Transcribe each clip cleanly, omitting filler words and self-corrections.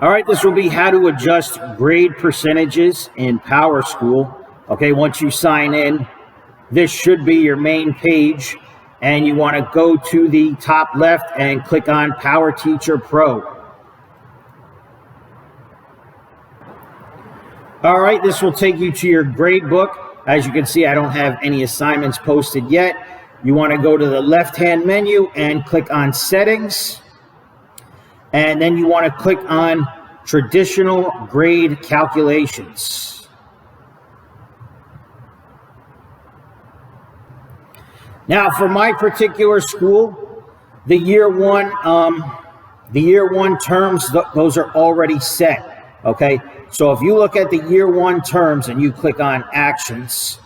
All right, this will be how to adjust grade percentages in Powerschool. Okay, once you sign in, this should be your main page, and you want to go to the top left and click on Power Teacher Pro. All right, this will take you to your grade book. As you can see, I don't have any assignments posted yet. You want to go to the left-hand menu and click on Settings. And then you want to click on Traditional Grade Calculations. Now, for my particular school, the year one terms, those are already set. Okay, so if you look at the year one terms and you click on Actions,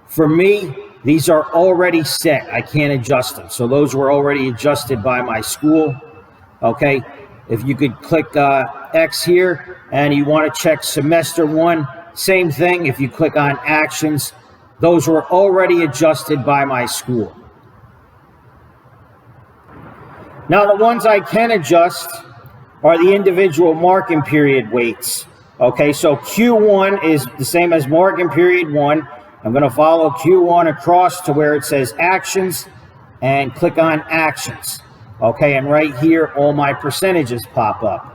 for me, these are already set. I can't adjust them. So those were already adjusted by my school. Okay, if you could click X here and you want to check semester one, same thing. If you click on Actions, those were already adjusted by my school. Now the ones I can adjust are the individual marking period weights. Okay, so Q1 is the same as marking period 1. I'm going to follow Q1 across to where it says Actions and click on Actions. Okay, and right here, all my percentages pop up.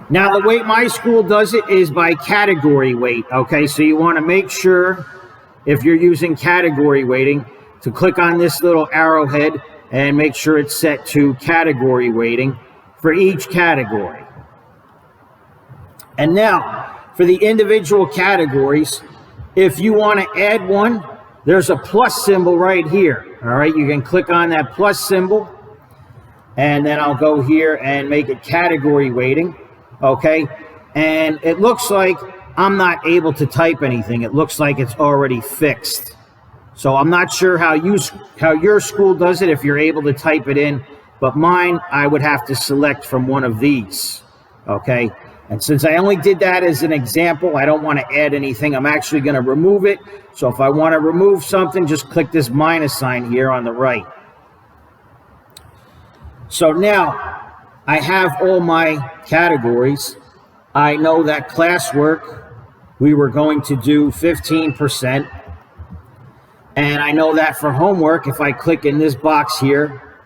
Now, the way my school does it is by category weight. Okay, so you want to make sure, if you're using category weighting, to click on this little arrowhead and make sure it's set to category weighting for each category. And now, for the individual categories, if you want to add one, there's a plus symbol right here. All right, you can click on that plus symbol, and then I'll go here and make it category weighting. Okay, and it looks like I'm not able to type anything. It looks like it's already fixed. So I'm not sure how your school does it, if you're able to type it in, but mine, I would have to select from one of these. Okay, and since I only did that as an example, I don't want to add anything. I'm actually going to remove it. So if I want to remove something, just click this minus sign here on the right. So now I have all my categories. I know that classwork, we were going to do 15%. And I know that for homework, if I click in this box here,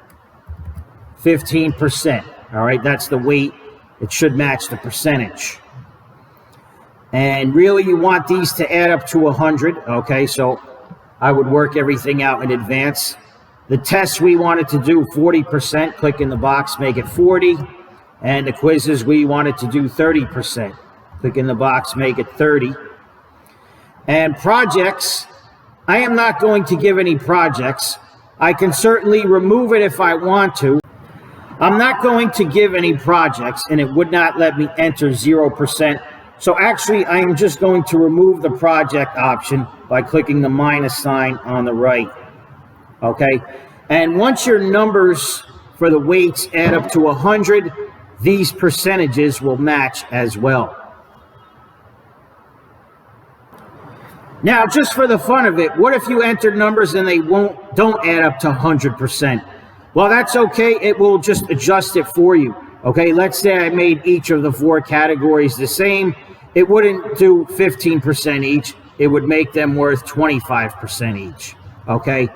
15%. All right, that's the weight. It should match the percentage. And really, you want these to add up to 100. Okay, so I would work everything out in advance. The tests we wanted to do 40%. Click in the box, make it 40. And the quizzes we wanted to do 30%. Click in the box, make it 30. And projects, I am not going to give any projects. I can certainly remove it if I want to. I'm not going to give any projects, and it would not let me enter 0%. So actually, I am just going to remove the project option by clicking the minus sign on the right. Okay, and once your numbers for the weights add up to 100, these percentages will match as well. Now, just for the fun of it, what if you enter numbers and they don't add up to 100%? Well, that's okay. It will just adjust it for you. Okay, let's say I made each of the 4 categories the same. It wouldn't do 15% each. It would make them worth 25% each. Okay,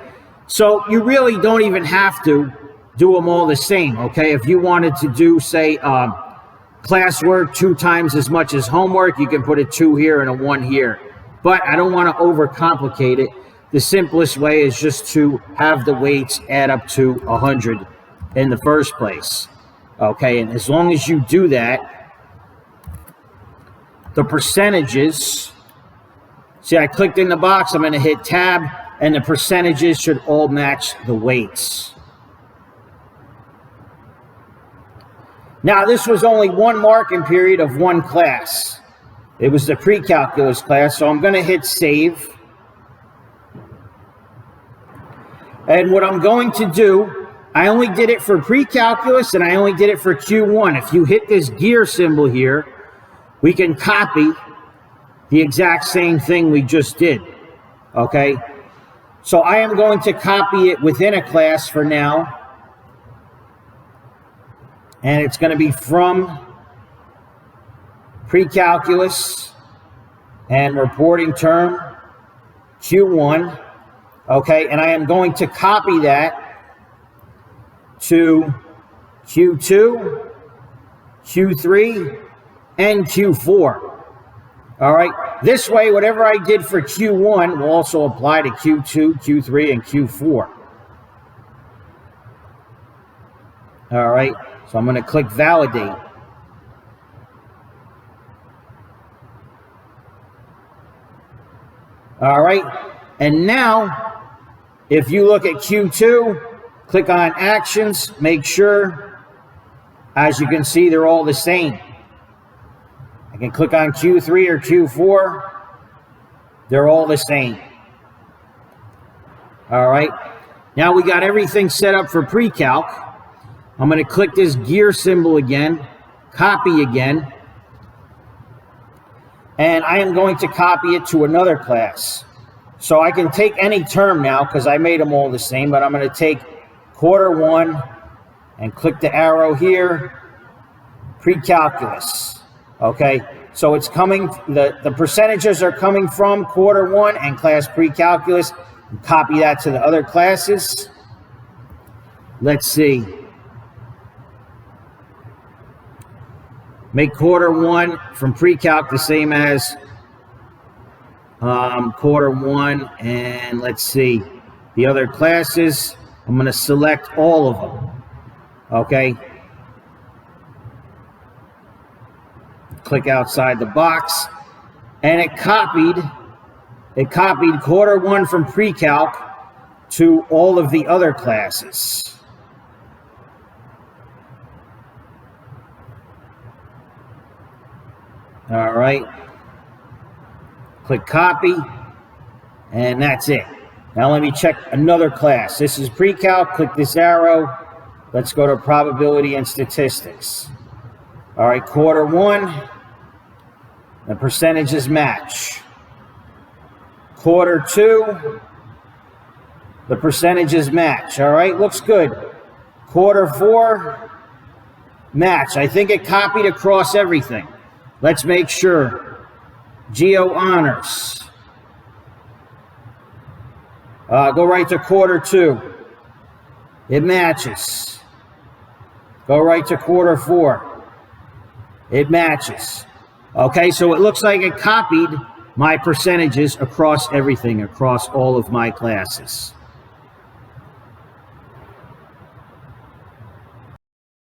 so you really don't even have to do them all the same. Okay, if you wanted to do, say, classwork 2 times as much as homework, you can put a 2 here and a 1 here. But I don't want to overcomplicate it. The simplest way is just to have the weights add up to 100 in the first place. Okay, and as long as you do that, the percentages, see, I clicked in the box, I'm going to hit tab, and the percentages should all match the weights. Now, this was only one marking period of one class. It was the pre-calculus class, so I'm going to hit save. And what I'm going to do, I only did it for pre-calculus and I only did it for Q1. If you hit this gear symbol here, we can copy the exact same thing we just did. Okay? So I am going to copy it within a class for now. And it's going to be from pre-calculus and reporting term Q1. Okay, and I am going to copy that to Q2, Q3, and Q4. All right, this way, whatever I did for Q1 will also apply to Q2, Q3, and Q4. All right, so I'm going to click validate. All right, and now, if you look at Q2, click on actions, make sure, as you can see, they're all the same. I can click on Q3 or Q4. They're all the same. All right. Now we got everything set up for pre-calc. I'm going to click this gear symbol again, copy again, and I am going to copy it to another class. So I can take any term now because I made them all the same, but I'm going to take Q1 and click the arrow here, pre-calculus. Okay, so it's coming, the percentages are coming from Q1 and class pre-calculus. Copy that to the other classes. Let's see. Make Q1 from pre-calc the same as Q1, and let's see, the other classes, I'm going to select all of them. Okay. Click outside the box, and it copied Q1 from pre-calc to all of the other classes. All right. Click copy, and that's it. Now let me check another class. This is pre-calc. Click this arrow. Let's go to probability and statistics. All right, Q1. The percentages match. Q2, the percentages match. All right, looks good. Q4, match. I think it copied across everything. Let's make sure. Geo honors. Go right to Q2. It matches. Go right to Q4. It matches. Okay, so it looks like it copied my percentages across everything, across all of my classes.